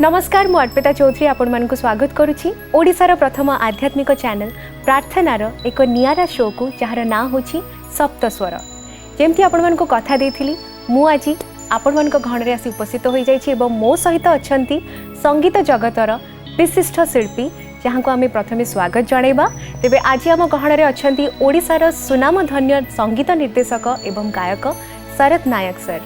नमस्कार मु अर्पिता चौधरी आपण मानक स्वागत करुछि ओडिशार प्रथम आध्यात्मिक चैनल प्रार्थनार एक नियारा शो को जार ना होछि सप्तस्वर। जेमती आपण मानक कथा देथिली मु आज आपण मानक घण रे आसी उपस्थित होई जाइछि एवं मो सहित अछंती संगीत जगतर विशिष्ट शिल्पी जहाँ को आम प्रथमे स्वागत जनइबा। तेबे आज आम गहण रे अछंती ओडिशार सुनाम धन्य संगीत निर्देशक एवं गायक शरद नायक सर।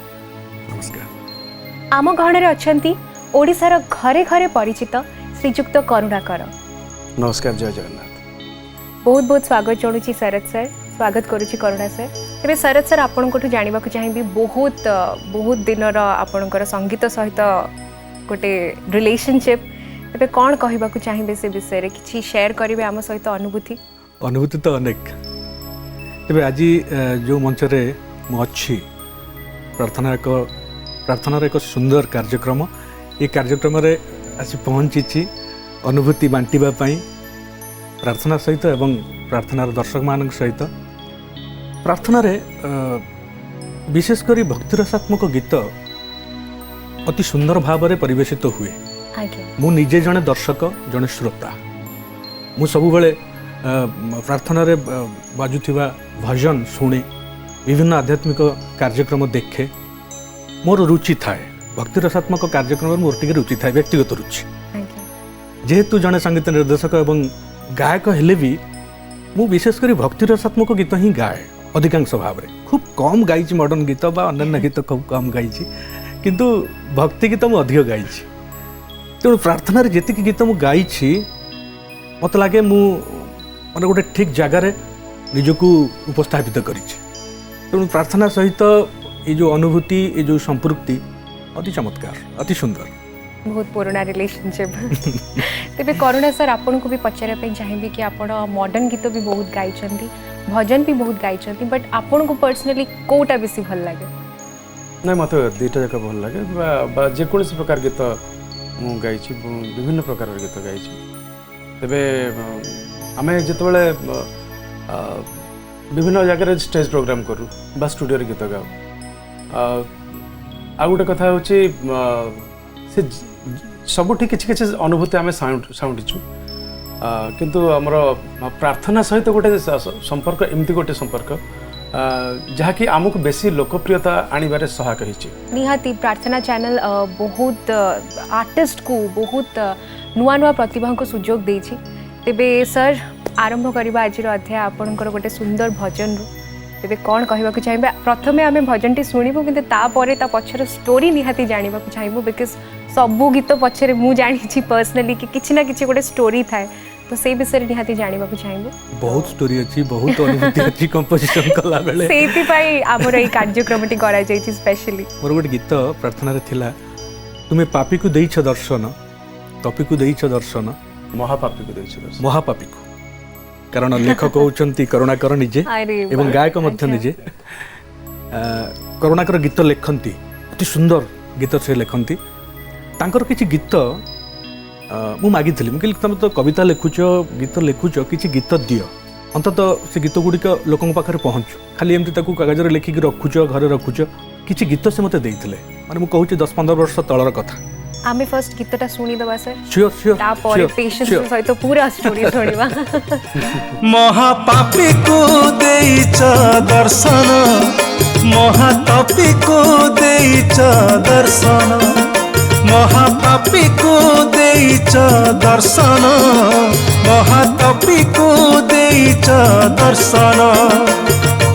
नमस्कार। आम गहण रे अछंती ओडिशार घरे घरे परिचित श्रीजुक्त करुणाकर। नमस्कार, जय जगन्नाथ। बहुत बहुत स्वागत जणुची शरद सर, स्वागत करुची करुणा सर। तेबे शरद सर आपण को जानिबा को चाहिबी बहुत बहुत दिनर आपणकर संगीत सहित गोटे रिलेशनशिप। तेबे कौन कहबा को चाहिबे से विषय रे किछि शेयर करिवे आम सहित अनुभूति तो अनेक। तेबे आज जो मंच रे मु अछि प्रार्थना एक सुंदर कार्यक्रम ये कार्यक्रम रे आसी पहुँची अनुभूति बांटिबा पई प्रार्थना सहित एवं प्रार्थनार दर्शक मान सहित। प्रार्थना रे विशेष करी भक्ति रसात्मक गीत अति सुंदर भाव में परिवेशित हुए। मु निजे जने दर्शक जने श्रोता मु सबु बेले प्रार्थना रे बाजुथिबा भजन शुणे विभिन्न आध्यात्मिक कार्यक्रम देखे मोर रुचि थाए। भक्ति रसात्मक कार्यक्रम मोर टिके रुचि थाए, व्यक्तिगत रुचि। जेहेतु जने संगीत निर्देशक एवं गायक हेले भी मु विशेष करी भक्ति रसात्मक गीत ही गाए अधिकांश भाव में। खूब कम गाइछि मॉडर्न गीत बा अन्य गीत खूब कम गाइछि, किंतु भक्ति गीत मु अधिक गाइछि। तेणु प्रार्थना रे जेतिक गीत मु गाइछि मत लगे मु माने गोटे ठीक जगार निजको उपस्थापित करिछि। तेणु प्रार्थना सहित ये जो अनुभूति ये जो संपृक्ति अति चमत्कार अति सुंदर, बहुत पुराना रिलेशनशिप। तेबे करुणा सर आपन को भी पचारे पे चाहिबी कि आपण मॉडर्न गीत भी बहुत गाइछंती, भजन भी बहुत गाइछंती, बट आपन को पर्सनली कोटा बेसी भल लागे? नहीं, मत दुईटा जाक भल लागे। जे कोनोसी प्रकार गीत मु गाइछि, विभिन्न प्रकार गीत गाइछि। तेबे आमे जेतबेले विभिन्न जगह स्टेज प्रोग्राम करू बा स्टूडियो रे गीत गाऊ। आ गोटे कथा होची से सबुठी किछि किछि अनुभूति आमे साउंडिछु, किंतु हमर प्रार्थना सहित गोटे संपर्क एमती गोटे संपर्क जहाँ कि आमको बेसी लोकप्रियता आनिबारे सहायक होइछि। निहाती प्रार्थना चैनल बहुत आर्टिस्ट को बहुत नुआ नुआ प्रतिभा को सुजोग देछि। तेबे सर आरंभ करबा आज अध्याय आपनकर गोटे सुंदर भजन रु। तेबे कौन कहबा को चाहिबे? प्रथमे आमे भजन टी सुनिबो, किंतु ता परे ता पछर स्टोरी निहाती जानिबा को चाहिबो, बिकॉज़ सबु गीत पछरे मु जानि छी पर्सनली कि किछि ना किछि गोटे स्टोरी थाए, तो से विषय निहाती जानिबा को चाहिबो। बहुत स्टोरी अछि, बहुत अनुभूति अछि कंपोजिशन कला बेले। सेति पई हमर ए कार्यक्रम टी करा जाय छी स्पेशली। मोर गोटे गीत प्रार्थना रे थिला, तुमे पापी को देइछ दर्शन, तपी को देइछ दर्शन, महापापी को देइछ दर्शन, महापापी को। कारण लेखक होचंती करुणाकर निजे एवं गायक मध्य निजे। करुणाकर गीत लेखंती, अति सुंदर गीत से लेखंती। तांकर किछि गीत मु मागिथिली, मु कहली तुम तो कविता लेखुछ गीत लेखुछ, किछि गीत दियो अंततः से गीत गुड़िक लोकन पाखरे पहुँचु। खाली एमती ताकू कागज रे लेखिक रखुछ, घरे रखुछ। किछि गीत से मते देइथिले, माने मु कहूछि 10-15 वर्ष तळर कथा। आमे फर्स्ट गीतटा सुनी दबा सर। Sure sure. ता पर पेशेंस सहित पूरा स्टोरी सुनिबा। महापापी को देइछ दर्शन, महातापी को देइछ दर्शन, महापापी को देइछ दर्शन, महातापी को देइछ दर्शन।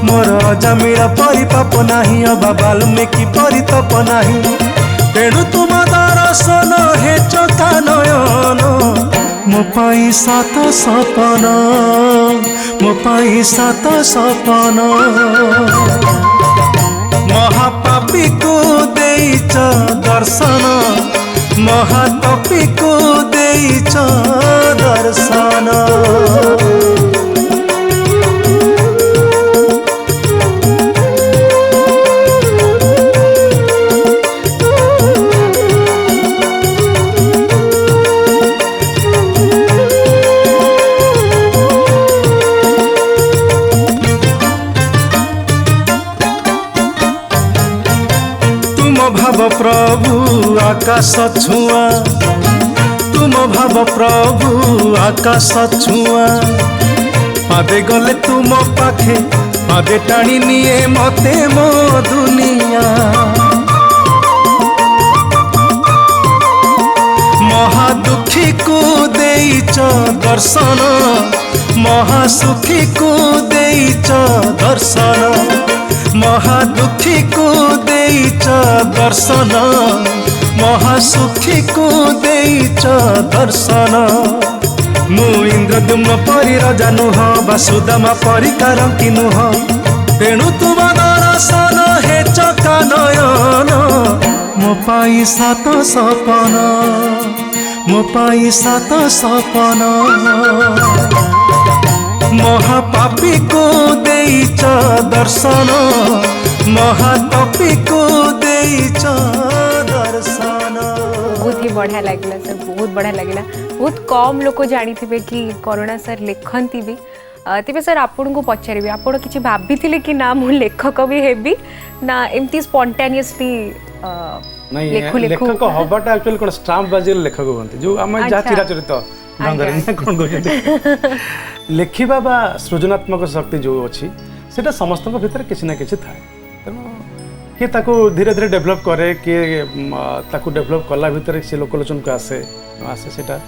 मोर जमीर परिपाप नाही, अबा बाल्मीकि परितप नाही, तेणु तुम दर्शन हे चोखा नयन। मो पाई सात सपन, मो पाई सात सपन। महापापी को देइछ दर्शन, महातापी को देइछ दर्शन। भाव प्रभु आकाश छुआ तुम भाव प्रभु आकाश छुआ पादे गले तुम पाखे पादे टाणी निए मते मो दुनिया महादुखी को देइच दर्शन महासुखी को देइच दर्शन महादुखी को देइच दर्शन महासुखी को देइच दर्शन मु इंद्रदुम्न परी राजा नुह वासुदामा परी कारंकी नुह तेणु तुम दर्शन हे चका नयन मो पाई सात सपन मो पाई सात सपन महापापी को देइच दर्शन महातपी को देइच दर्शन। बहुत ही बढ़िया लगिला सर, बहुत बढ़िया लगिला। बहुत कम लोक जानी थे कि करुणा सर लिखती भी तेरे सर आपन को पचारि आप किसी भाभी कि ना मु लेखक भी हेबी ना एमती स्पॉन्टेनियसली नहीं लेखक हबाटा एक्चुअली कोन स्टाम्प बाजी लेखक होंती जो आम जा चिराचरित ढंगरे ना कोन कहते लेखिबा बा सृजनात्मक शक्ति जो अछि सेटा समस्त भीतर किसी ना किसी थाए तेणु किए ताको धीरे धीरे डेभलप करे किए ताको डेभलप कला भीतर से लोकलोचन को आसे आसे सेटा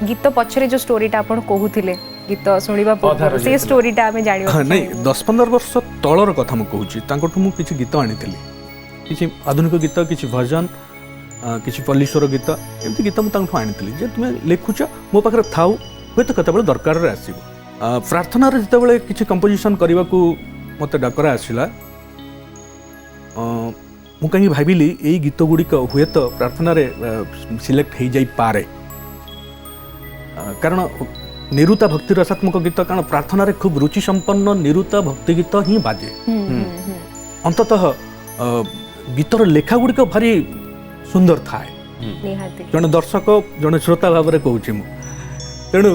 गीत पछरे जो स्टोरीटा आपण कहूथिले गीत सुनिबा पर से स्टोरीटा हमें जानिबा हाँ नहीं 10-15 वर्ष तलर कथा मु कहूची तांकोठु मु किछि गीत आनिथिली किछि आधुनिक गीत किछि भजन किछि पल्लीश्वर गीत एमती गीत मु तांठु आनिथिली जे तुमे लेखुछ मो पाखरे थाउ होय तो कतबेले दरकार रे आसीबो प्रार्थना रे जतबेले किछि कंपोजिशन करबा को मते डकरा आसिला मु कहीं भाबिली एई गीत गुडी हुए तो प्रार्थना रे सिलेक्ट हो जाई पारे कारण निरुता भक्ति रसात्मक गीत कारण प्रार्थना रे खूब रुचि संपन्न निरुता भक्ति गीत ही बाजे अंततः गीतर लेखा गुड़िक भारी सुंदर थाए जन दर्शक जन श्रोता भाव में कहूँ तेणु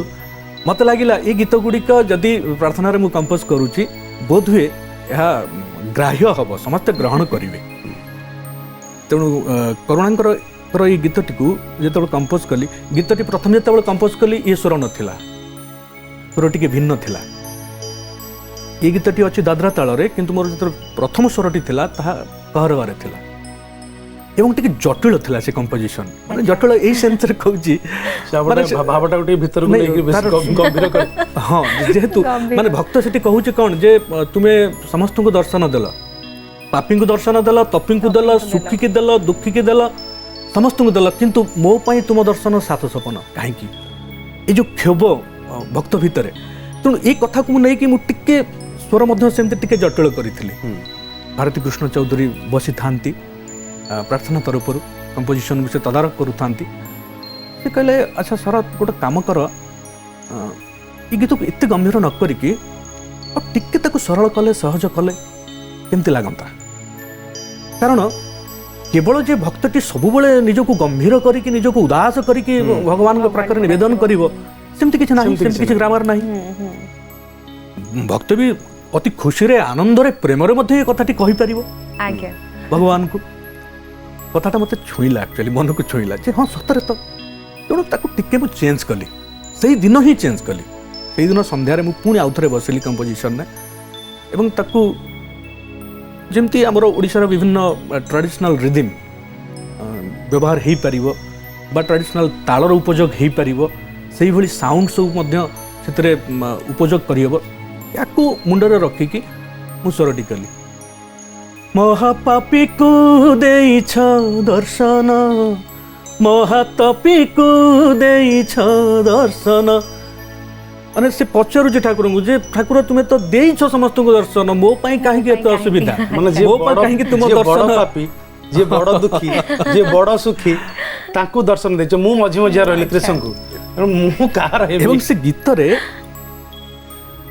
मत लगिला ये गीत गुड़िक जदि प्रार्थना रे मु कंपोज करुच्ची बोध हुए ग्राह्य हम समस्ते ग्रहण करेंगे तेणु करुणांकर ये गीतटी को जो कंपोज कली गीतटी प्रथम जो कंपोज कली ये स्वर नाला स्वर टी भिन्न थिला ये गीतटी अच्छी दादरा ताल किंतु मोर जो प्रथम स्वरटी थिला ताहा कहरबारे थिला एवं टिके जटिल थिला से कंपोजिशन माने जटिल एई सेंस रे कहूची माने भावटा उठी भीतर को लेके बेसी गंभीर कर हां जेहेतु माने भक्त सेठी कहूची कोन जे तुमे समस्त को दर्शन देल पापी को दर्शन देल तपी को देल सुखी के देल दुखी के देल समस्त को देल किंतु मो पई तुम दर्शन सात सपन काहे कि ए जो क्षोभ भक्त भितर तेणु ये कथा को नहीं कि मु टिके स्वर मध्य सेमते टिके जटिल करिथिली भारती कृष्ण चौधरी बसी थांती प्रार्थना तरफ कंपोजिशन विषय तदारक करू थांती से कहले अच्छा शरद गोटे काम कर ये गीत को एते गंभीर न करिकी और टिके ताको सरल कले सहज कले केमती लागंता कारण केवल जे भक्तटी सबुबले निजको गंभीर करिकी निजको उदास करिकी भगवान के प्रकार निवेदन करिवो सेमती किछ नाही सेमती किछ ग्रामर नाही भक्त भी अति खुशी रे आनंद रे प्रेम रे मध्ये कथाटी कहि परिवो आज्ञा भगवान को कथाटा मते छुईला एक्चुअली मन को छुईला जे हां सतरे तो तेणु ताको टिके मु चेंज कली सेही दिन ही चेंज कली सेही दिन संध्या रे मु पुणी आउथरे बसिली कंपोजिशन ने एवं ताको जेमती हमर ओडिसा रो विभिन्न ट्रेडिशनल रिदम व्यवहार हेई परिवो बा ट्रेडिशनल तालर उपयोग हेई परिवो सेही भली साउंड सब मध्य सेतरे उपयोग करियबो याकू मुंडरे रखिकी मु स्वरटी कली महापापी को देइछ दर्शन महातपी को देइछ दर्शन अने से पचारू जे ठाकुर को जे ठाकुर तुमे तो देइछ समस्त को दर्शन मो पई काहे के तो असुविधा माने जे मो पई काहे के तुम दर्शन पापी जे बड़ दुखी जे बड़ सुखी ताकू दर्शन देछ मु मझी मझिया रहली कृष्ण को मु कार हेबी एवं से गीत रे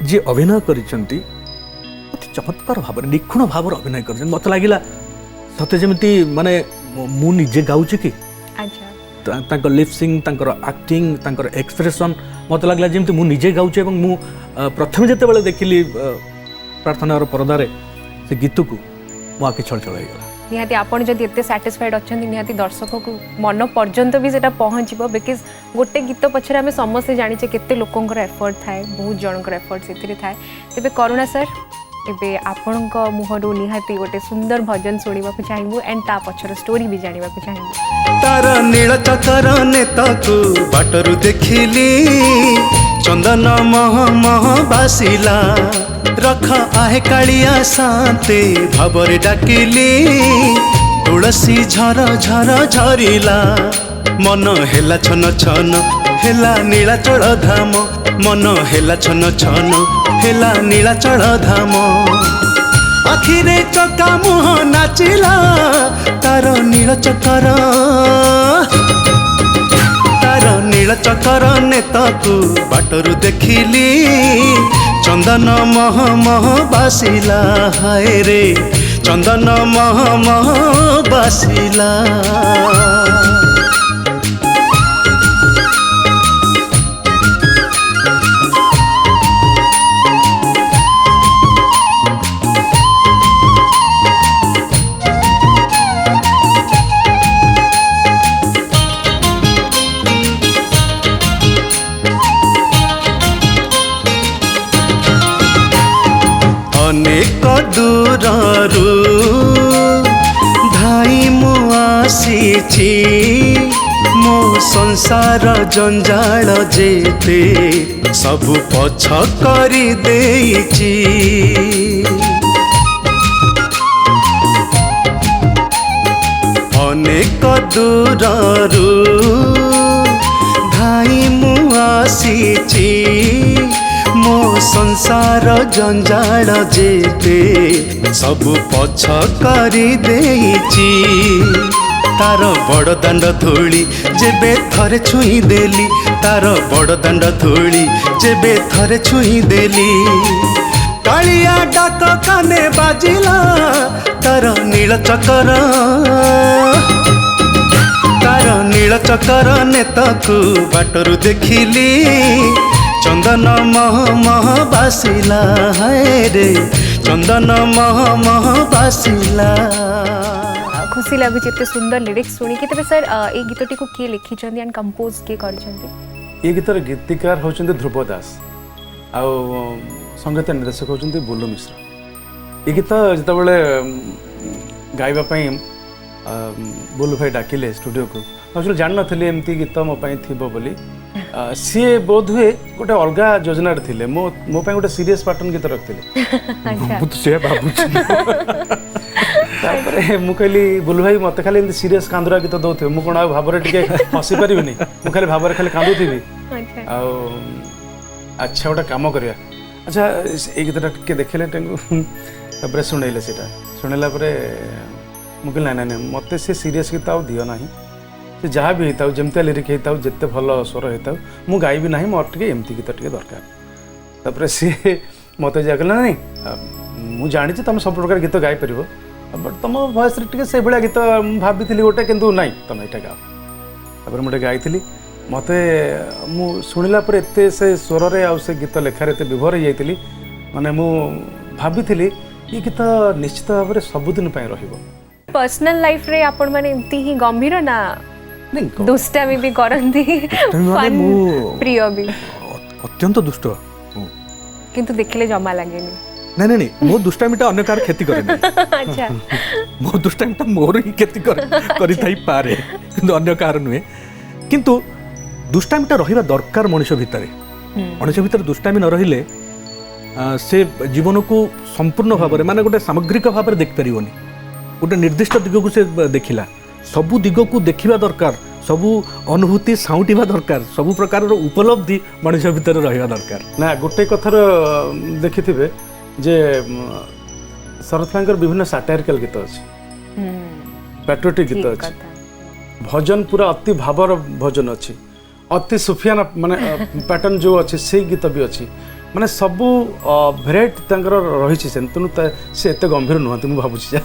जे अभिनय करिसंती अति चमत्कार भाव निखुण भाव अभिनय कर मत लगिला सते जमिति माने मु निजे गाउछि कि अच्छा तांकर लिपसिंग तांकर एक्टिंग तांकर एक्सप्रेशन मत लगला जमिति मु निजे गाउछि एवं मु प्रथम जेते बेले देखिली प्रार्थनार परदारे से गीत को मो आखि छल छल हो गला निहाती आपण जदि एते सैटिस्फाइड अछंती निहाती दर्शक को मन पर्यंत भी सेटा पहुँचो बिकज गोटे गीत पछरे आम समस्ते जानिचे केते लोकंकर एफर्ट थाए बहुत जनकर एफर्ट से थाए तेबे करुणा सर एबे आपणक मुहरु निहाती गोटे सुंदर भजन सुनिबा को चाहिबु एंड ता पछर स्टोरी भी जानिबा को चाहिबु। तार नील चकर नेताकू बाटरू देखिली चंदन मह मह बासिला रख आहे कालिया शांति भावरे डाकिली तुलसी झर झर झरिला मन हेला छन छन हेला नीलाचल धाम मन हेला छन छन हेला नीलाचल धाम आखिरे चका मुह नाचिला तार नील चकर नेताकू बाटरू देखिली चंदन मह मह बासिला हाय रे चंदन मह मह बासिला। अनेक दूररू धाई मु आसीची मो संसार जंजाल जेते सबु पछ करी देइची अनेक दूररू धाई मु आसीची मो संसार जंजाल जेते सबु पछ करी देइची तार बड़ दांड धूली जेबे थरे छुई देली तार बड़ दांड धूली जेबे थरे छुई देली कालिया डाक काने बाजिला तार नील चकर नेताकू बाटरू देखिली चंदन मह मह बासिला हाय रे चंदन मह मह बासिला। खुशी लगुच एते सुंदर लिरिक्स सुनी कि तबे सर ए गीतटी को के लिखी चंदी एंड कंपोज के कर चंदी ये गीतर गीतिकार होचंदी ध्रुव दास आ संगीत निर्देशक होचंदी बुल्लू मिश्र। ये गीत जितेबाला गाइबा पई बुल्लू भाई डाकिले स्टूडियो को एक्चुअली जान नथिले एमती गीत मो पई थिबो बोली सी बोध हुए गोटे अलग योजना थे मो गोटे सीरीयस पैटर्न गीत रखते मु कहली बुलू भाई मत खाली सीरीयस कांदुरा गीत दौथे मुझे कौन भाव हसी पारि मुझे खाली भाव खाली कांदुथी अच्छा गोटे कम कर अच्छा ये गीतटा टे देखले शुणेले शुणेला मुझे ना ना मत से सीरीयस गीत आ दियो ना से जहाँ भी होता जमती लिरिक होता जिते भल स्वर होता मु गायबी ना मोर एमती गीत टे दरकार तापर सी मत जा कहला नहीं मु जानी तुम सब प्रकार गीत गाई पार बट तुम वॉइस से भाया गीत भाभी गोटे किंतु नाई तुम यहाँ गाओ तापर मुझे गाई मत मु शुणिला एत से स्वर रे आउ से गीत लेखार एत विभोर हो जाती माने मु भाभी ये गीत निश्चित भाव में सबुदिन रहिबो। पर्सनल लाइफ रे आपण माने एमती ही गंभीर ना दुष्टामी भी करंती फन प्रिय भी अत्यंत दुष्ट किंतु देखले जमा लागेनी नहीं नहीं नहीं मो दुष्टामीटा अन्य कार क्षति करे अच्छा मो दुष्टामीटा मोर ही क्षति करि थाई पारे किंतु अन्य कार नुहे किंतु दुष्टामीटा रहिबा दरकार मनुष्य भितर दुष्टामी न रहिले से जीवन को संपूर्ण भाव में माने गोटे सामग्रिक भाव में देख पारिबोनी गोटे निर्दिष्ट दिग को से देखिला सबू दिग को देखा दरकार सबू अनुभूति साउंटिबा दरकार सबू प्रकार उपलब्धि मनुष्य भितर रहिबा दरकार ना गोटे कथार देखिथिबे जे शरद खानकर विभिन्न सैटारिकल गीत अछि पैट्रियोटिक गीत अछि भजन पूरा अति भावर भजन अछि अति सुफियाना माने पैटर्न जो अछि से गीत भी अछि माने सबू भेराइटी तंकर रही तेणु से एत गंभीर नुहति मु भाबुछि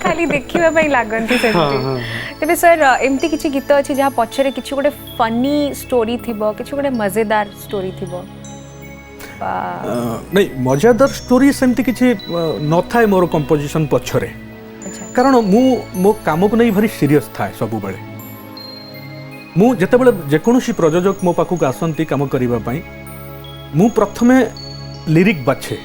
खाली देखिबा पई लागंती सेमती तबे सर एमती किछि गीत अछि जहा पछरे किछि गोटे फनी स्टोरी थिबो किछि गोटे मजेदार स्टोरी थिबो नहीं मजेदार स्टोरी सेमती किछि न थाए मोर कंपोजिशन पछरे अच्छा कारण मो काम को नहीं भारी सीरियस था सब बेले मु जेतेबेले जेकोसी प्रयोजक मो पाखक आसती काम करने मु प्रथमे लिरिक बाछे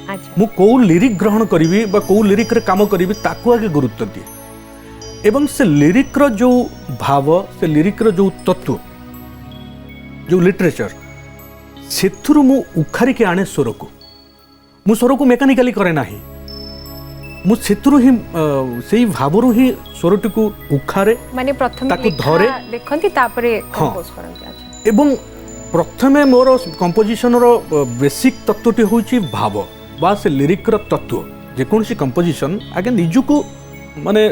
अच्छा मु कौ लिरिक ग्रहण करी कौ लिरिक रे काम करी ताकू आगे गुरुत्व दिए एवं से लिरिक रो जो भाव से लिरिक रो जो तत्व जो लिटरेचर सेथुरु मु उखारी के आने स्वर को मु स्वर को मेकानिकली करे नाही मु सेथुरु ही सेही भावरु ही स्वरटी को उखारे माने प्रथम ताकु धरे देखंती तापरे हाँ। कंपोज करंती अच्छा एवं प्रथमे मोर कंपोजिशन रो बेसिक तत्वटी होची भाव बा से लिरिक रो तत्व जेकोसी कंपोजिशन आगे निजु को माने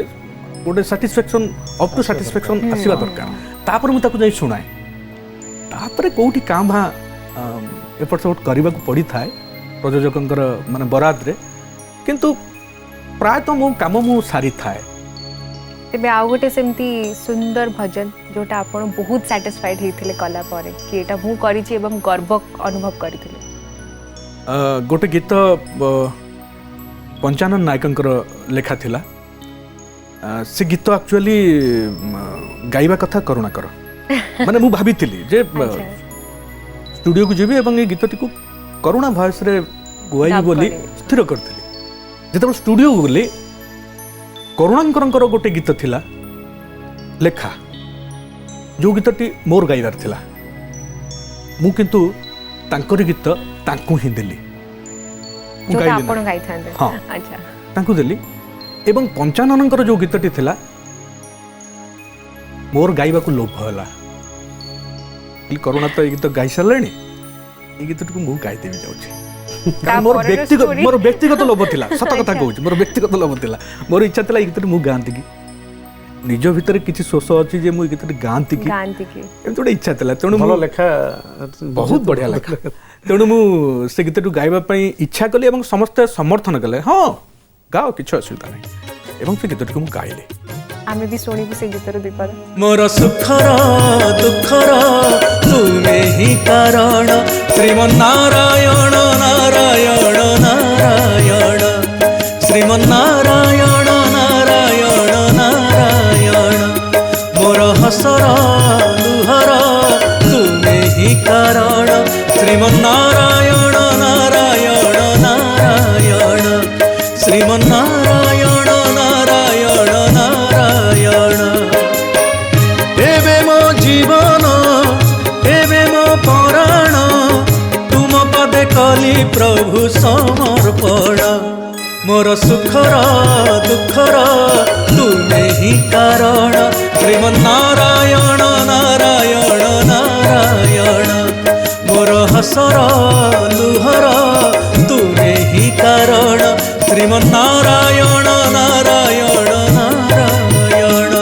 गोटे साटिस्फैक्शन अप टू साटिस्फैक्शन आसीबा दरकार तापर मु ताकु जाई सुनाए तापर कोठी काम भा एपट सेपट करबा को पड़ी थाए प्रयोजकंकर माने बराद रे किंतु प्राय तो मो काम मु सारी थाए तेबे आउ गोटे सेमती सुंदर भजन जोटा आपण बहुत सैटिस्फाइड हेथिले कला पारे कि एटा मु करिछि एवं गर्व अनुभव करथिले गोटे गीत पंचानन नायकंकर लेखा थिला से गीत एक्चुअली गाइबा कथा करुणाकर माने मु भाभी जे स्टूडियो को जीवी एवं ये गीतटी को करुणा भॉइस रे गुआई बोली स्थिर करथिली जेतबे स्टूडियो को गली करुणाकरंकर गोटे गीत थिला लेखा जो गीतटी मोर गाइबार थिला मु किंतु तांकर गीत तांकु ही देली जोटा आपण गाई थांदे हाँ अच्छा तांकु देली एवं पंचाननकर जो गीतटी थिला मोर गाइबा को लोभ होला करुणा तो ये गीत गाई सारे ये गीत को मु गाई देवी जाऊँ कारण मोर व्यक्तिगत लोभ थिला सत कथा कहूँ मोर व्यक्तिगत लोभ थिला मोर इच्छा थिला ये गीत मु गांती की निज भितर किसी शोष अच्छी जे मु गीत गांती की एमती गोटे इच्छा थिला तेणु भल लेखा बहुत बढ़िया लेखा तेणु मु से गीत गाइबा पई इच्छा कली एवं समस्त समर्थन कले हाँ गाओ किछ असुविधा नहीं एवं से गीत को मु गाइले आमे भी सुनिबु से गीतर दीपद मोर सुखर दुखर तुमे ही कारण श्रीमन्नारायण नारायण नारायण श्रीमन्नारायण नारायण नारायण मोर हसर लुहर तुमे ही कारण श्रीमन्नारायण नारायण नारायण श्रीमन्नारायण नारायण नारायण एबे मो जीवन एबे मो प्राण तुम पदे कली प्रभु समर्पण मोर सुखर दुखर तुमे ही कारण श्रीमन्नारायण नारायण नारायण मोर हसर लुहर तुमे ही कारण श्रीमन्नारायण नारायण नारायण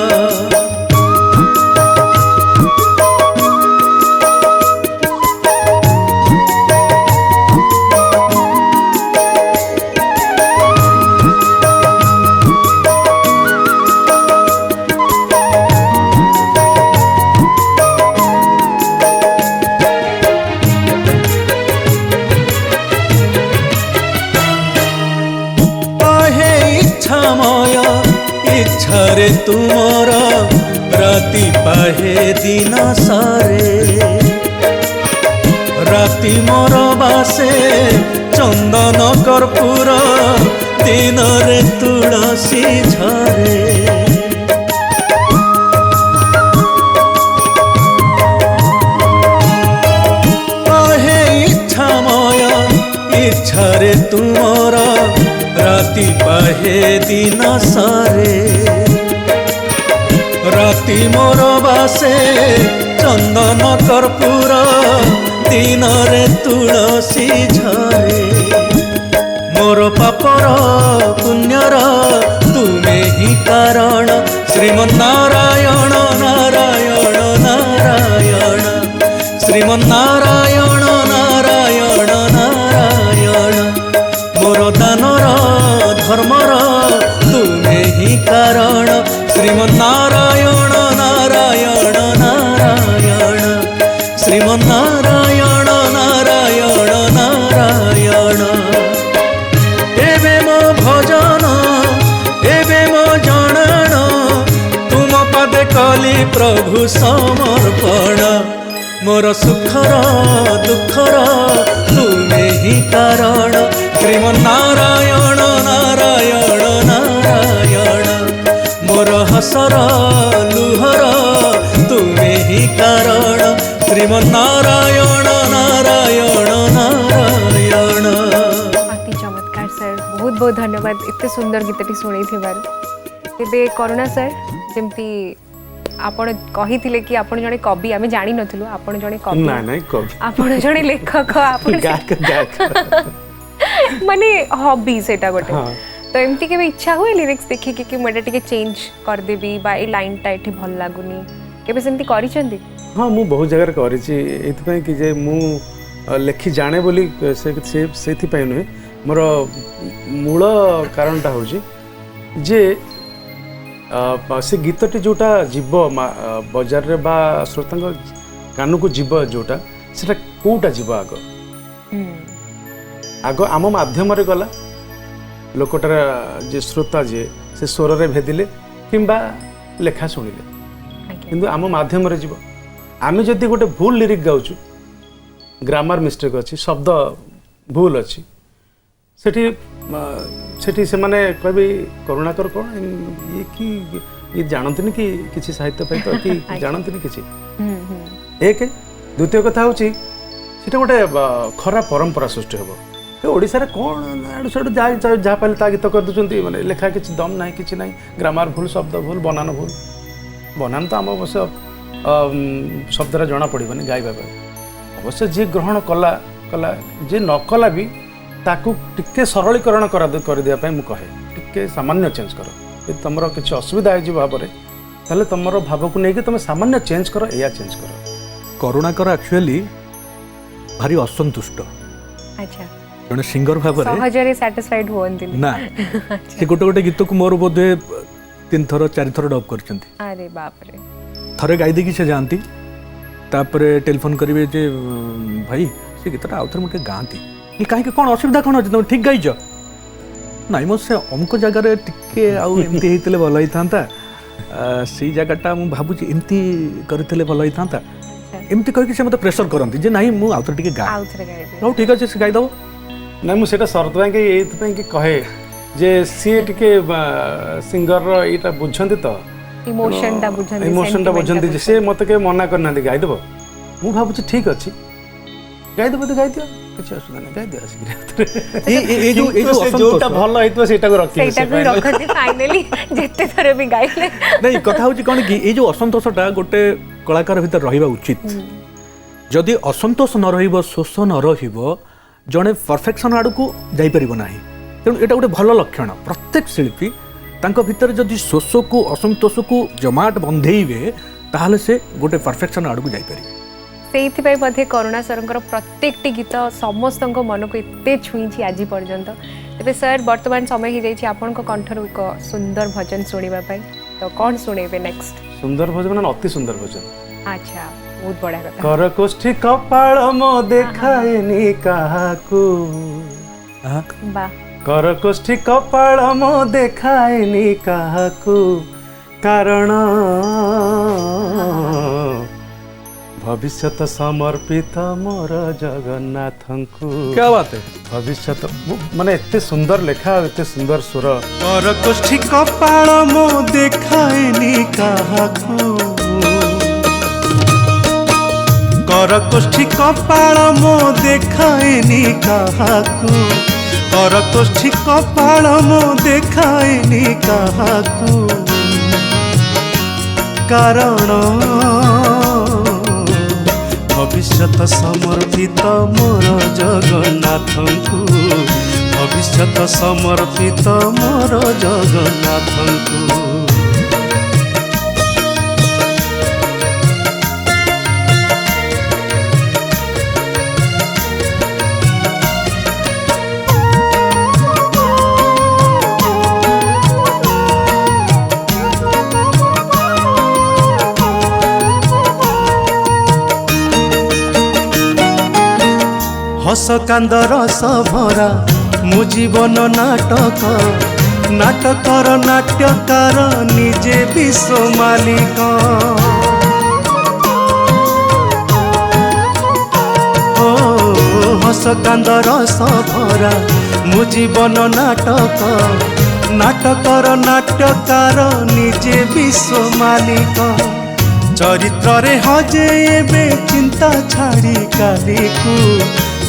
इच्छारे तुमर राति पाहे दिन सारे राति मोर बासे चंदन कर्पूर दिन रे तुलसी झरे आहे इच्छामय इच्छारे तुमर राति पाहे दिन सारे राति मोर बासे चंदन कर्पूर दिन रे तुलसी झरे मोर पापर पुण्यर तुमे ही कारण श्रीमन्नारायण नारायण नारायण श्रीमन्नारायण नारायण नारायण मोर दानर धर्मर तुमे ही कारण श्रीमन्नारायण नारायण नारायण श्रीमन्नारायण नारायण नारायण एबे मो भजन प्रभु समर्पण मोर सुखर दुखर तुमे ही कारण श्रीमन्नारायण नारायण नारायण मोर हसर लुहर तुमे ही कारण श्रीमन्नारायण नारायण नारायण। अति चमत्कार सर, बहुत बहुत धन्यवाद एते सुंदर गीतटी शुणी तेबे करुणा सर जमती आपण कही कि आपण जने कवि आमे जानि नथिलु आपण जने कवि ना नहीं कवि आपण जने लेखक आपण गायक गायक माने हॉबी सेटा गोटे हाँ। तो एमती के इच्छा हुए लिरिक्स देखि कि मोटा टिके चेंज कर देबी बा ए लाइन टा एठी भल लागुनी केबे सेमती करि चंदी? हाँ मु बहुत जगह करिछि एथि कि जे मु लेखि जाने बोली से नुहे मोर मूल कारणटा हूँ जे से गीतटी जोटा जीव बजार रे बा श्रोता कान को जीव जोटा सेटा कोटा जीव आग आग आम माध्यम गला लोकटार जे श्रोता जे से स्वर रे भेदिले किंबा लेखा शुणिले किंतु आम माध्यम जीव आम जदि गोटे भूल लिरिक गाउछु ग्रामर मिस्टेक अच्छी शब्द भूल अच्छी सेठी से माने कहबे करुणाकर कौन ये कि ये जानते कि किसी साहित्य पाइतो कि जानते किसी एक द्वितीय कथा होची सेटा गोटे खरा परंपरा सृष्टि हेबो ओडिसा रे कोन आडु सडु जा पाले ता गीत कर दुचंती माने लेखा किछि दम नाही किछि नाही ग्रामर भूल शब्द भूल बनान तो आम अवश्य शब्दरा जना पड़बनी गाइबा अवश्य जी ग्रहण कला कला जी न कला भी ताकू टिके सरलीकरण कर दिया मु कहे टिके सामान्य चेंज कर यदि तुम किसी असुविधा हो भाव ताले तुम भाव को लेकिन तुम सामान्य चेंज कर या चेंज कर। करुणाकर एक्चुअली भारी असंतुष्ट अच्छा जने सिंगर भाव सहजरे सैटिस्फाइड होंती ना से गोटे गोटे गीत को मोर बोधे 3 थर 4 थर डब करछंती। अरे बाप रे थरे गाई देखी से जानती तापरे टेलीफोन करिवे जे भाई से गीतटा आउथर मटे गांती कहीं कौन असुविधा कौन अच्छे तुम ठीक गाइच नाई मो से अमुक जगार टिके आउ एमती होते भल होता से जगटा मुझे भावुँ एमती करते भल होता एमती कहीकि से मत प्रेसर करती जे नाई मुझे आउथर टिके गा हौ ठीक अच्छे से गाईदेव ना मुझे शरत पाई कहे जे सी टिके सिंगर यहाँ बुझती तो इमोशन बुझती सी मत के मना करना गाईदेव मुझे भावुँ ठीक अच्छे गाईदेव तो गाई दियो किसी असुविधा नहीं गाई दियो जोटा भल हेतु सेटा को रखी फाइनली जेते थरे भी गाइले नहीं कथा होची कोन कि ए जो असंतोषटा गोटे कलाकार भीतर रहिबा उचित जदि असंतोष न रहिबो शोष न रहिबो जने परफेक्शन आड़ को जाई परिबो नाही तेणु एटा गोटे भल लक्षण प्रत्येक शिल्पी तांको भीतर जदि शोष को असंतोष को जमाट बंधेइबे ताहले से गोटे परफेक्शन आड़ को जाई परिबे से बोधे करुणा सरंकर प्रत्येक गीत समस्त मन को एत छुई आज पर्यंत तेज सर वर्तमान समय हो जाए आपण कंठर एक सुंदर भजन शुणापी तो कौन शुणेबे नेक्स्ट? सुंदर भजन मतलब अति सुंदर भजन। अच्छा बहुत बढ़िया कथा। कर कोष्ठी कपाळ मो देखाएनी काहाकू वाह कर कोष्ठी कपाळ मो देखाएनी काहाकू कारण भविष्यत समर्पित मोर जगन्नाथंकु। क्या बात है भविष्यत माने एते सुंदर लेखा एते सुंदर सुर कर कोष्ठी कपाळ मो देखाएनी काहाकू कर कोष्ठी कपाळ मो देखाएनी काहाकू कर कोष्ठी कपाळ मो देखाएनी काहाकू कारण भविष्यत समर्पित मोर जगन्नाथंकु भविष्यत समर्पित मोर जगन्नाथंकु। हस कांद रस भरा मो जीवन नाटक नाटकर नाट्यकार निजे विश्व मालिक ओ हस कांद रस भरा मो जीवन नाटक नाटकर नाट्यकार निजे विश्व मालिक चरित्र रे हजे एबे चिंता छाड़ी काली को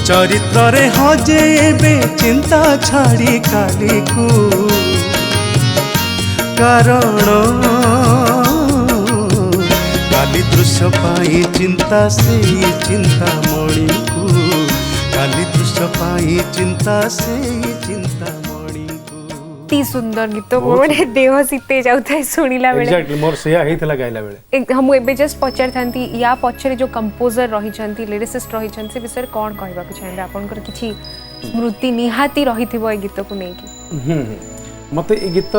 चरित्र रे हजे एबे चिंता छाड़ी काली को कारण काली दृश्य पाई चिंता से चिंता मणि को काली दृश्य पाई चिंता से चिंता मणि को ती सुंदर गीत मोरे देह सीते जाउथाय सुनिला बेले एग्जैक्टली मोर सेया हेइतला गाइला बेले हम एबे जस्ट पचार थांती या पछरे जो कंपोजर रही छंती लिरिसिस्ट रही छंती से विषय कोन कहबा को चाहे आपनकर किछि स्मृति निहाती रहिथिबो ए गीत को नै की मते ए गीत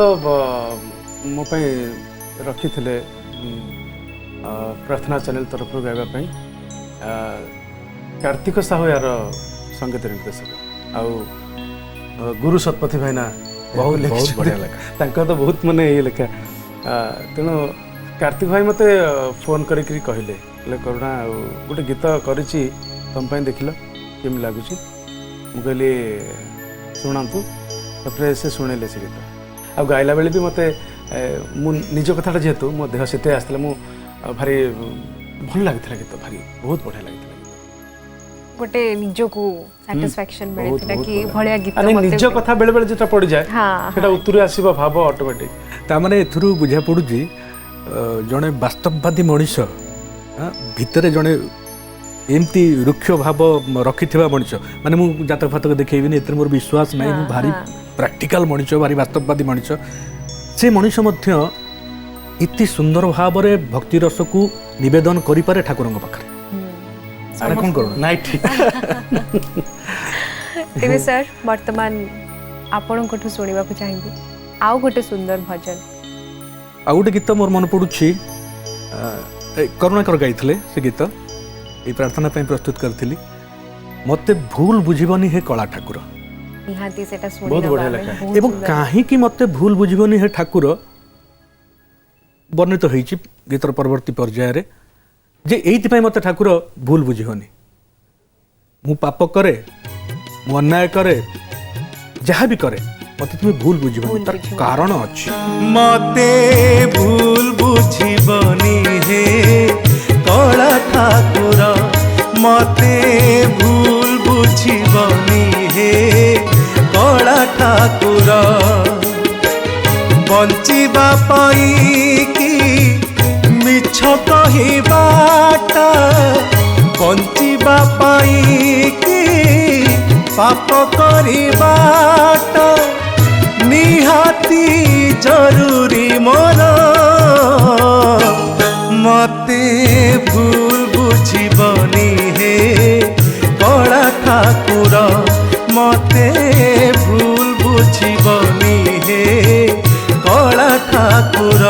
मो पे रखिथिले प्रार्थना चैनल तरफ गाइबा पई कार्तिक साहू यार संगीत निर्देशक आउ गुरु सतपथी भाईना बहुत बढ़िया लेखा तांका तो बहुत माने ये लेखा तेणु कार्तिक भाई मते फोन करिकरी कहले करुणा गोटे गीत करिछि तुम पाई देखिल केम लागुछि मु कहली शुणातु तापर से शुणेले से गीत आ गाइला बेले भी मते मु निज कथाटा जेहेतु मो देह सीते आसला मु भारी भल लागितला गीत भारी बहुत बढ़िया लागितला गोटे निजो को सैटिस्फैक्शन मिलथिला कि भलिया गीत अने निज कथा बेले बेले जेटा पड़ी जाए हां सेटा उत्तरे आसीबा भाव ऑटोमेटिक ता माने एथुरु बुझा पडुजी जणे वास्तववादी मनीष भितरे जणे एमती रुक्ष भाव रखिथिबा मनीष माने मु जातक फातक देखैबिनी एतर मोर विश्वास नै मु भारी प्रैक्टिकल मनीष भारी वास्तववादी मनीष से मनीष मध्य इति सुंदर भाव रे भक्ति रस को निवेदन करि पारे ठाकुरंग पाखरे अरे कोन करू नाइ ठीक तेबे सर वर्तमान आपन कोठु सुनिबा को चाहिबी आउ गोटे सुंदर भजन आ गोटे गीत मोर मन पडुछि करुणाकर गाइथिले से गीत ए प्रार्थना पई प्रस्तुत करथिली मते भूल बुझिबनी हे कला ठाकुर निहाती सेटा बहुत सुनिबा बढ़िया लेखा एवं काहे कि मते भूल बुझिबनी हे ठाकुर वर्णित होईछि गीतर परवर्ती पर्याय रे जे एइति मते ठाकुर भूल बुझिबनी मु पाप करे मु अन्याय करे जहाँ भी करे मते तुम भूल बुझिबनी तार कारण अछि मते भूल बुझिबनी हे कला ठाकुर मते भूल बुझिबनी हे कला ठाकुर बंचिबा पाई कि मिछ कहिबाटा बंचिबा पाई कि पाप करिबाटा निहाती जरूरी मोर मते भूल बुझिबनी हे कला ठाकुर मते भूल बुझिबनी हे कला ठाकुर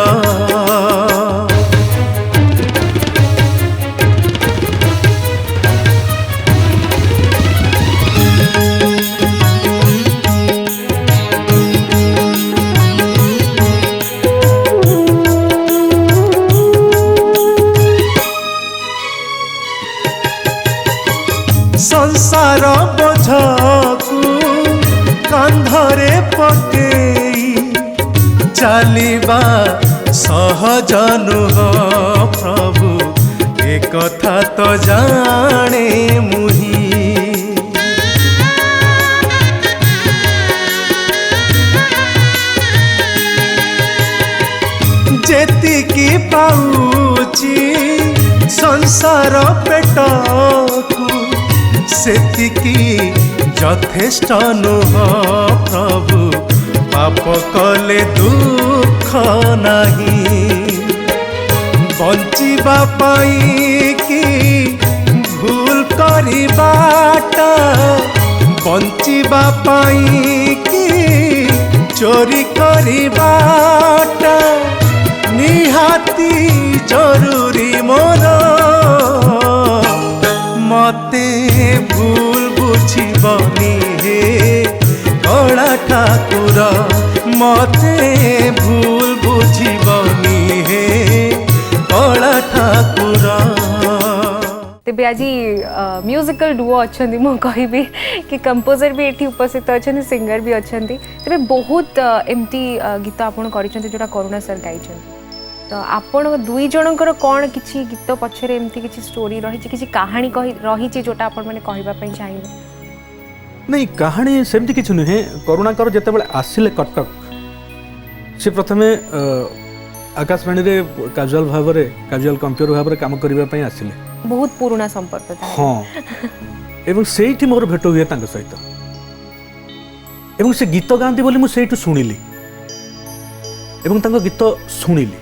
संसार बोझकु कंधरे पकेई चलिबा सहज नुह प्रभु ए कथा तो जाने मुही जेतिकी पाउची संसार पेटकु सेतिकी यथेष्ट नुह प्रभु पाप कले दुख नहीं बंचिबा पाई कि भूल करिबाटा बंचिबा पाई कि चोरी करिबाटा निहाती जरूरी मोर मते भूल बुझिबनी हे कला ठाकुर मते भूल बुझिबनी हे कला ठाकुर। तेबे आज म्यूजिकल डुओ अच्छा मु कहबी कि कंपोजर भी एठी उपस्थित अच्छा सिंगर भी अच्छा तेबे बहुत एमती गीत आपन करिसेंती जोटा करुणा सर गाइछंती तो आपण दुई जनकर कौन किछि गीत पछरे एमती किछि स्टोरी रही किछि कहानी कहि रही जोटा आपण माने कहबा पई चाहिबे? नहीं कहानी सेमती किछु नुहे। करुणाकर जेते बेले आसिले कटक से प्रथमे आकाशवाणी रे काजुअल भाव रे काजुअल कंप्यूटर भाव रे काम करबा पई आसिले। बहुत पुराना संपर्क था। हाँ एवं सेठी मोर भेट हुए तांक सहित एवं से गीत गांती बोली मु सेठु सुनिली एवं तांक गीत सुनिली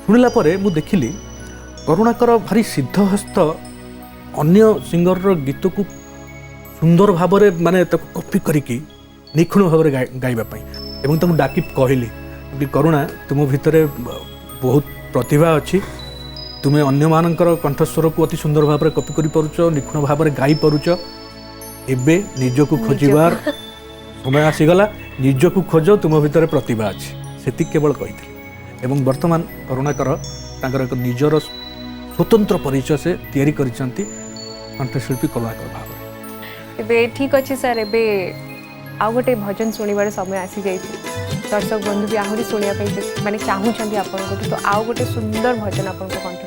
शुणिला परे मु देखिली करुणाकर भारी सिद्धहस्त अन्य सिंगर रो गीत को सुंदर भाव रे माने ताको कॉपी करिकी निखुण भाव रे गाइबा पई एवं ताको डाकी कहली कि करुणा तुम भितरे बहुत प्रतिभा अछि तुम्हें अन्य मानकर कंठस्वर को अति सुंदर भाव में कॉपी कर निखुण भाव में गाई पारुच एबे निजको खोजिबार समय आसीगला निजको खोज तुम भितर प्रतिभा अछि सेति केवल कही एवं वर्तमान करुणाकर तांकर एक निजर स्वतंत्र परिचय से तैयारी करिसंती कंठशिल्पी करुणाकर भाव। एबे ठीक अछि सर एबे आउ गोटे भजन सुनिबार समय आसी जाइछि दर्शक बंधु भी आहुरी सुनिया पई माने चाहूछंती आपन को तो आउ गोटे सुंदर भजन आपन को कंठ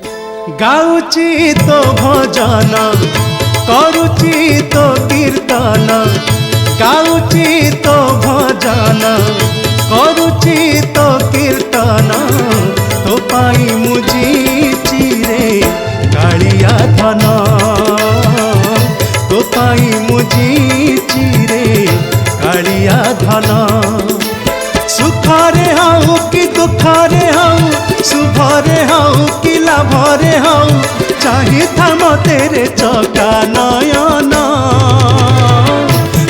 गाउची तो भजन करुची तो कीर्तन गाउची तो भजन करुची तो कीर्तन तो पाई मुजी चिरे कालिया धन तो पाई मुजी चिरे कालिया धन सुखरे हाउ कि दुखरे हाउ शुभरे हाउ कि लाभरे हाउ चाहि थाम तेरे चका नयन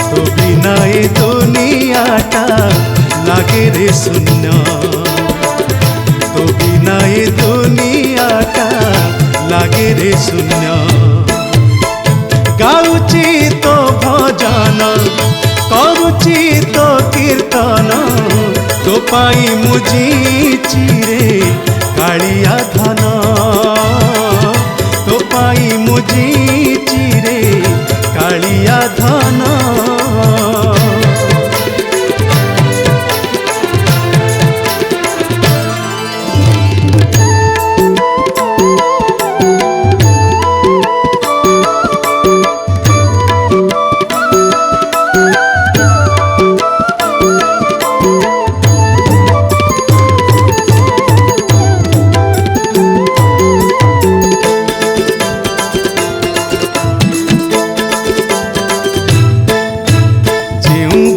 तो बिना ए दुनियाटा लागे रे शून्य तो बिना ए दुनियाटा लागे रे शून्य गाउची तो भजन करुची तो कीर्तन तो पाई मुजी चिरे कालिया धन तो पाई मुजी चिरे कालिया धन।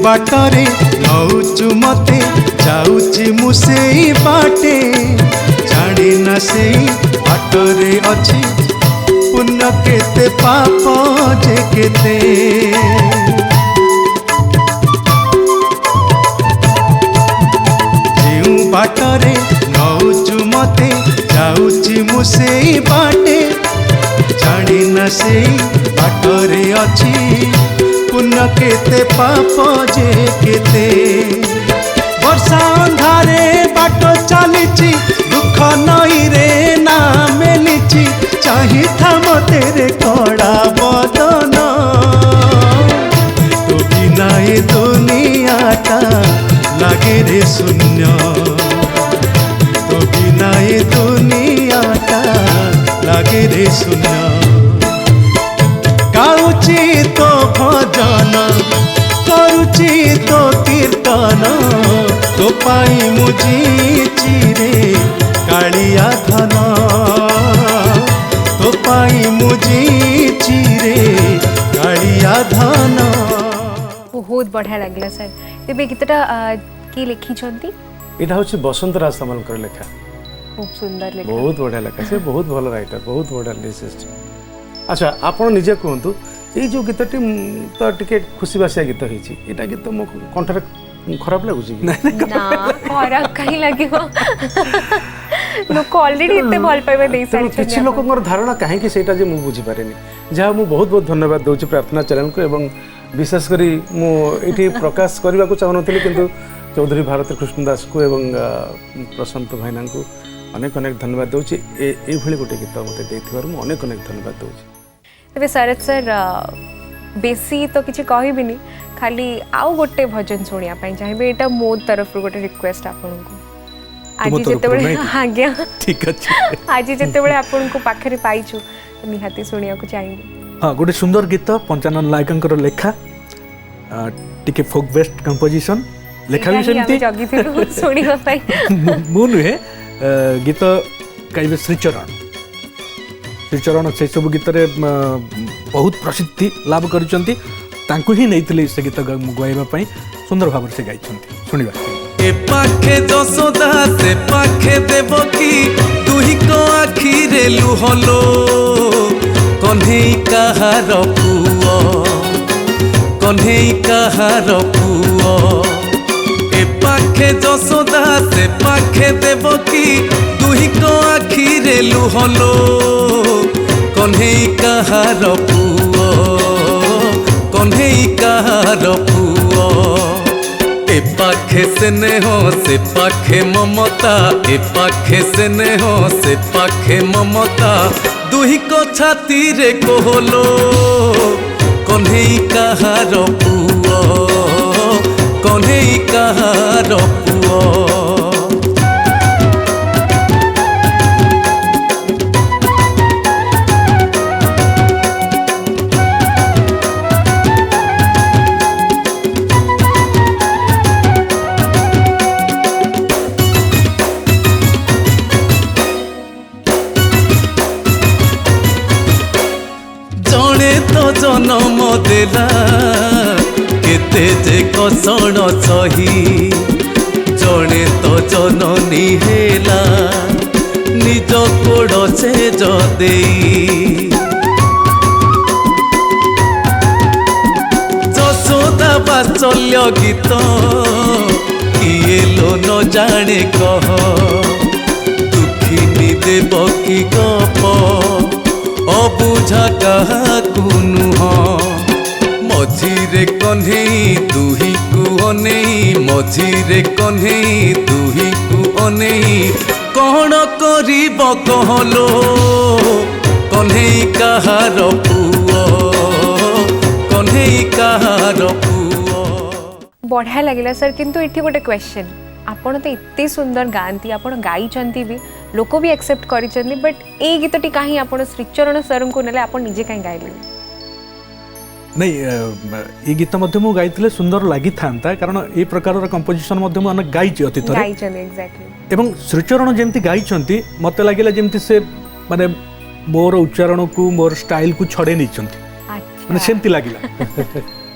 बाटरे नौचु मते जाउची मुसेई बाटे जानी न सेई बाटरे अछि पुण्य केते पाप जे केते जेउ बाटरे नौचु मते जाउची मुसेई बाटे जानी न सेई बाटरे अछि पुण्य केते पाप जे केते वर्षा अंधारे बाट चलीची दुख नई रे ना मेलिची चाहि थाम तेरे कड़ा बदन तो बिना ए दुनियाटा लागे रे शून्य तो बिना ए दुनियाटा लागे रे शून्य गाउची तो भजन करुची तो कीर्तन तो पाई मुजी चिरे कालिया धन तो पाई मुजी चिरे कालिया धन। बहुत बढ़िया लगला सर तेबे गीतटा की लिखी छंती एटा होछि बसंत राज सामलकर लेखा खूब सुंदर लिखा बहुत बढ़िया लेखा से बहुत भल राइटर बहुत बढ़िया लिरिसिस्ट। अच्छा आपण निजे कहतु ये जो गीतटी तो टिके खुशी बासिया गीत होइछि एटा गीत मो कंठरे खराब लागुछि ना खराब कहीं लागिबो लोक ऑलरेडी इतने भल पाइबा देई सारी किछि लोकंगर धारणा काहे कि सेटा जे मु बुझी पारेनी जहा मु बहुत बहुत धन्यवाद दोछि प्रार्थना चैनल को एवं विशेष करी मु एठी प्रकाश करबा को चाहनथि किंतु चौधरी भारत कृष्ण दास को एवं प्रशांत भाईना को अनेक अनेक धन्यवाद दूची ये गोटे गीत मत अनेक अनेक धन्यवाद दूची। तेरे शरद सर बेसी तो किसी कहबिनी खाली आउ गोटे भजन शुणा चाहिए यहाँ मो तरफ गोटे रिक्वेस्ट आपन को आज जिते आज्ञा ठीक अच्छे आज जिते आपन को पाखे पाइचु निहाती शुणा को चाहिए। हाँ गोटे सुंदर गीत पंचानन नायकर लेखा टिके फोक बेस्ट कंपोजिशन लेखा भी सेमती मु नुहे गीत गाइबे श्रीचरण से सब गीत बहुत प्रसिद्धि लाभ करिसंती तांको ही नैथिले से गीत गाइबा सुंदर भाव से गाई शुणा। ए पाखे जसोदा से पाखे देवकी तुही को आखि रे लुहलो कन्हई कहार पुओ कन्हई कहार पुओ ए पाखे जसोदा से पाखे देवकी तुही को आखि रे लुहलो कन्हई कहार पुओ कन्हई कहार पुओ ए पाखे स्नेह से पाखे ममता ए पाखे स्नेह से पाखे ममता दुही को छाती रे कोहलो कन्हई कहार पुओ कन्हई कहार पुओ। जन्म देला केते जे कसण सही जड़े तो जननी हेला निज कोड़ से जदे जसोदा बात्सल्य गीत किए लो न जाने कह दुखिनी देवकी गप अबुझा काहाकु नुह मझिरे कन्हई दुही को अनेई मझिरे कन्हई दुही को अनेई कौन करिब कहलो कन्हई कहार पुओ कन्हई कहार पुओ। बढ़िया लगिला सर किंतु एठी गोटे क्वेश्चन आपण तो इतने सुंदर गाँती आपण गाई भी लोक भी एक्सेप्ट करिसेंती बट ए गीतटी कहीं आपण श्रीचरण सर को नेले आपण निजे कहीं गाइले नहीं ये गीत मध्य मु गाइथिले सुंदर लागि थांता कारण ए प्रकार कंपोजिशन मध्य मु अनेक गाइछि अतीत रे एग्जैक्टली एवं श्रीचरण जेमती गाइछंती मते लागिला जेमती से माने मोर उच्चारण को मोर स्टाइल को छडे निछंती माने सेमती लागिला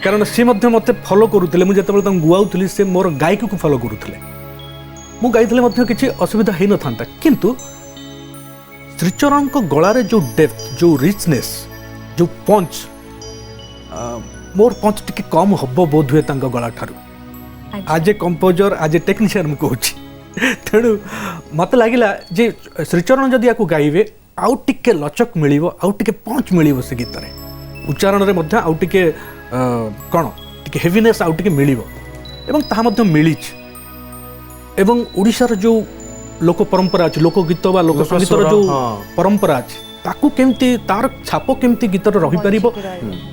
कारण से मध्य मते फॉलो करूथिले मु जतबेले तम गुआउथिली से मोर गायक को फॉलो करूथिले मु गाइथिले मध्य किछि असुविधा हेइ न थांता किंतु श्रीचरण को गळारे जो डेप्थ जो रिचनेस जो पंच मोर पंच टिके कम हबो बोध हुए तांको गळा ठारू आज ए कंपोजर आज ए टेक्नीशियन मु कहूछि तेणु मत लागिला जे श्रीचरण जदि याकू गाइबे आउ टिके लचक मिलिबो आउ टिके पंच मिलिबो से गीत रे उच्चारण रे मध्य आउ टिके कोन टिके हेवीनेस आउ टिके मिलिबो एवं ताहा मध्य मिलिछ एवं ओडिशार जो लोक परंपरा अछि लोक गीत बा लोक संगीतर जो परंपरा अछि ताकू केमती तार छाप केमती गीतर रही परिबो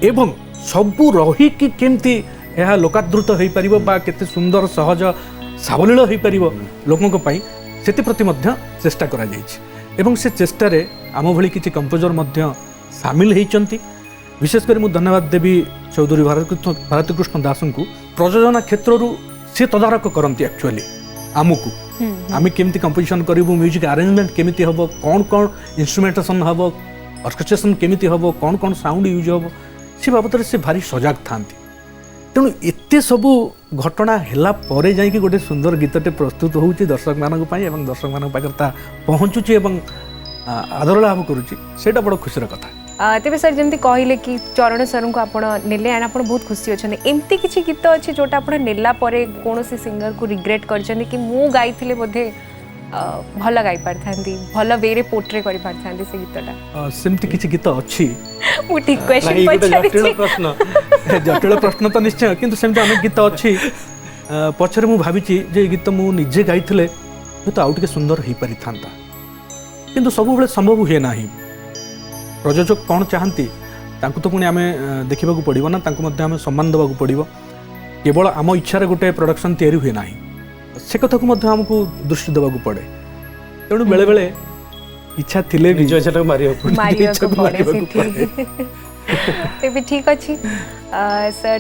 एवं सबु रही कि केमती यह लोकादृत हो पारिबो बा केते सुंदर सहज सावलील हो पारिबो लोकन को पई सेति प्रति मध्य चेष्टा करा जाइछि एवं से चेष्टा रे आम भली किछि कंपोजर मध्य शामिल हेइचंती विशेष कर मु धन्यवाद देवी चौधरी भारत कृष्ण दास को प्रयोजना क्षेत्र रु से तदारक करंती एक्चुअली आमको आम केमती कंपोजिशन करूँ म्यूजिक अरेंजमेंट केमिति हम कौन कौन इंस्ट्रुमेंटेशन हम ऑर्केस्ट्रेशन केमिति हम कौन कौन साउंड यूज हम से बाबद से भारी सजग था तेणु एते सबू घटना हैला परे जाइए गोटे सुंदर गीतटे प्रस्तुत होउची दर्शक मानक पई एवं दर्शक मानक पाखर ता पहुँचुची एवं आदर लाभ करुची सेटा बड़ खुशीर कथा। तेरे सर जमी कहले कि चरण सर को आप नेले आप बहुत खुशी अच्छा एमती किसी गीत अच्छे जोटा आप नेला परे कौन सिंगर को रिग्रेट कर कि मु गाई बोधे भल गाई पार भल वे रे पोर्ट्रे कर पार से गीतटा सेमती किसी गीत अच्छी मु ठीक क्वेश्चन पछाड़ी जटिल प्रश्न तो निश्चय किंतु सेमती अनेक गीत अच्छी पछरे मु भावी जे गीत मु निजे गाइथिले तो आउ टिके सुंदर हो पारि थांता किंतु सब बेले संभव हुए ना प्रयोजक कौन चाहती तांकु तो पुणी आम देखा पड़ो ना आम सम्मान देवाक पड़ो केवल आम इच्छार गोटे प्रोडक्शन तैयारी हुए ना से कथा को आमको दृष्टि देवाक पड़े तेणु बेले बेले इच्छा थिले भी तेबे ठीक अच्छी सर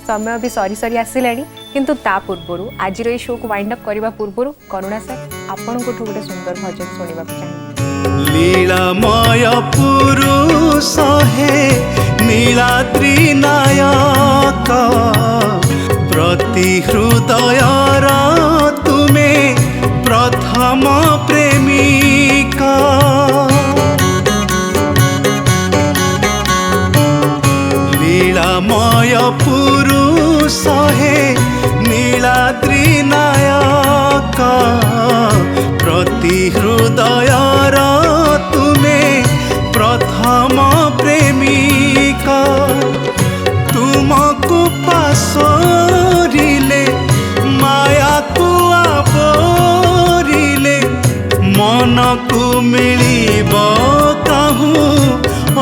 समय भी सरी सरी आसला किंतु ता पूर्वर आज ये शो को वाइंड अप करने पूर्वर करुणा सर आपण को गोटे सुंदर भजन सुनिबा चाहिए लीलामय पुरुष हे नीलाद्रि नायक प्रति हृदयर तुमे प्रथम प्रेमिका लीलामय पुरुष हे नीलाद्रि नायक प्रति हृदयर तुमे प्रथम प्रेमिका तुमको पासरिले माया को आवरिले मन को मिलिब काहू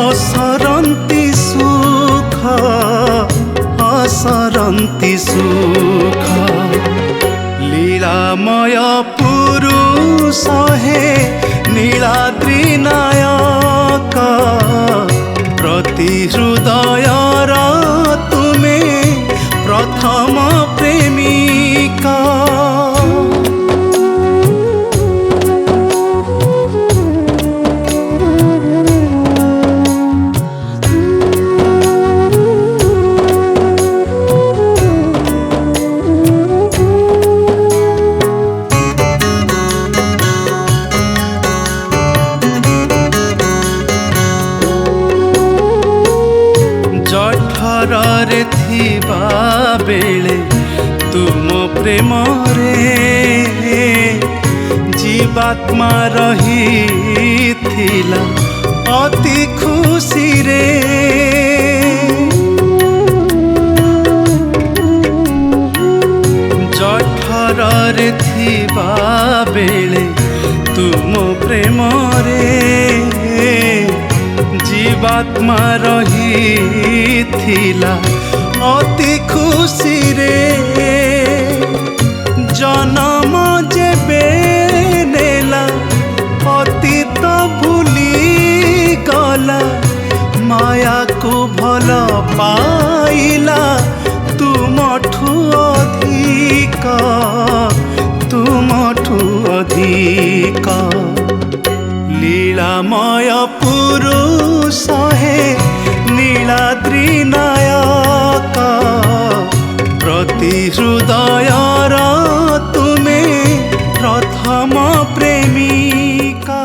असरंती सुख असरंती सुख लीलामय पुरुष हे नीलाद्रि नायक प्रति हृदयर तुमे प्रथम प्रेमिका रे थिबा बेले तुम प्रेम रे जीवात्मा रही थिला अति खुशी रे जठर रे थिबा बेले तुम प्रेम रे जीवात्मा रही थिला अति खुशी रे जन्म जेबे नेला अतीत भूली गला माया को भल पाइला तुमठु अधिक तुमठु अधिक लीलामय पुरुष हे नीलाद्रि नायक प्रति हृदयर तुमे प्रथम प्रेमिका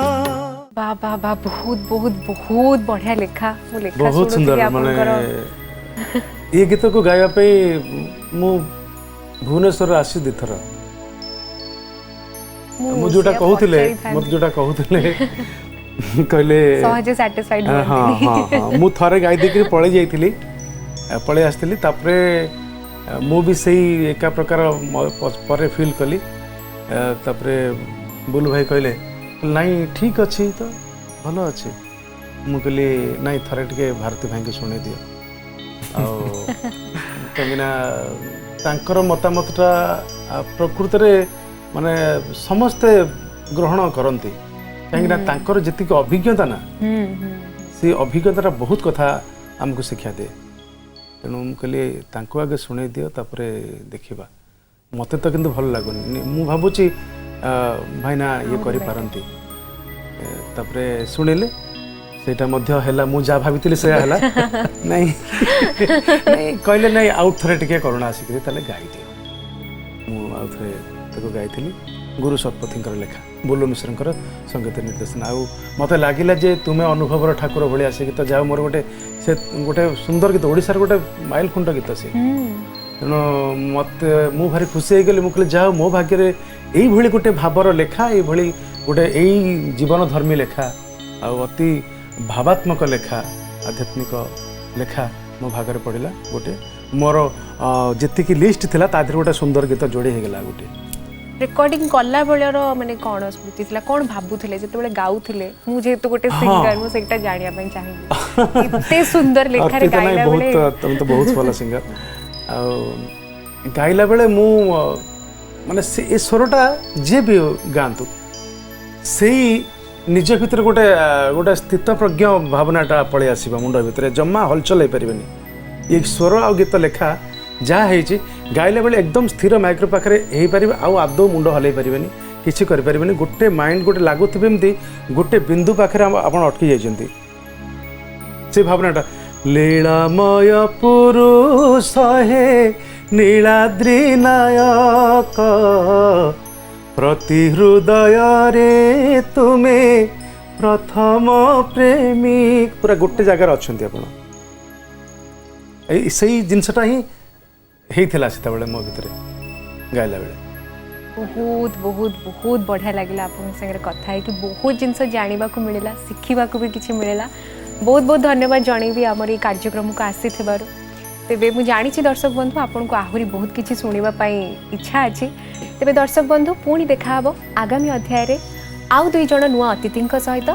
वाह वाह वाह बहुत बहुत बहुत बढ़िया लेखा मु लेखा बहुत सुंदर माने ये गीत को गाया पे मु भुवनेश्वर आसी दिथर मु जोटा कहूथिले मत जोटा कहूथिले कहले सहज सैटिस्फाइड हां हां मु थरे गाई देके पळे जाईथिली पळे आस्थिली तापरे मु भी सही एका प्रकार परे फील कली तापरे बुलु भाई कहले नहीं ठीक अच्छी तो भल अच्छे मु कहली नहीं थरे टिके भारती भाई के सुने दियो कहीं मतामतटा प्रकृत माने समस्ते ग्रहण करती कहीं जी अभिज्ञता ना से अभिज्ञता बहुत कथा आमको शिक्षा दे तेणु कहली आगे शुणे दियो तापरे देखा मत तो किंतु भल लगुनि मु भावुची भाईना ये करि पारंती तापरे शुणिले सेटा मध्य हैला मु जा भाबितिले से हैला नहीं नहीं कहले नहीं आउट थरे टिके करुणा आसिकरी ताले गाई दियो मु आउट थरे तको गाइथिली गुरु शतपथींकर लेखा बोलो मिश्रंकर संगीत निर्देशन आउ मते लागिला जे तुमे अनुभवर ठाकुर भली आसे गीत जाओ मोर गोटे से गोटे सुंदर गीत ओडिसार गोटे माइल खुंट गीत से तेणु मत मु भारी खुशी हो गली मुझे जाओ मो भाग्य यही भली गोटे भावर लेखा ये गोटे यही जीवन धर्मी लेखा अति भावात्मक लेखा आध्यात्मिक लेखा मो भागर पड़ा गोटे मोर जी लिस्ट थिला ता गोटे सुंदर गीत जोड़ी होगा गोटे रेकर्डिंग कला बेलर माने कौन स्मृति थिला कौन भाबुथिले जेतेबेले गाउथिले मु जेहेतु गोटे सिंगर मु सेटा जानिया पई चाहिए इते सुंदर लेखारे अर्पिता गाइला नाई बेले बहुत तुम तो बहुत भल सिंगर गाइला बेले मु माने ए स्वरटा जे भी गांतु से निज भितर गोटे गोटे स्थित प्रज्ञ भावनाटा पलि आसबा मुंड भितर जम्मा हलचल हो पारे ये स्वर आ गीत लेखा जहाँ है गाइला बेले एकदम स्थिर माइक्रो पाखे हो पारे आदौ मुंड हल पारे किसी करें गोटे माइंड गोटे लगुवे एमती गोटे बिंदु पाखे आप अटकी जाइए से भावनाटा लीलामय पुरुष हे नीलाद्रि नायक प्रति हृदय रे तुमे प्रथम प्रेमिक पूरा गोटे जगार अच्छा आप से जिनसटा ही होता से मो भितर गाइला बेले बहुत बहुत बहुत बढ़िया लगे आपन संगे कथा है कि बहुत जिनस जानवा को मिलला शिखा भी किसी मिलला बहुत बहुत धन्यवाद जनईबी आमर ये कार्यक्रम को आसी तेबे मु जानी दर्शक बंधु आपन को आहरी बहुत किसी शुणा इच्छा अच्छी तेबे दर्शक बंधु पुणी देखा आगामी अध्याय रे आउ दुई जण नुआ अतिथि सहित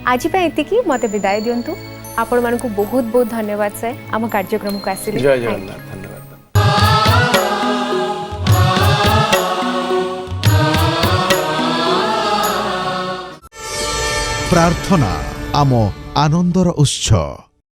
आज एतिकी मते विदाय दियंतु आपण मानकु बहुत बहुत धन्यवाद से आम कार्यक्रम को आसी जय जगन्नाथ धन्यवाद प्रार्थना आम आनंदर उत्सव।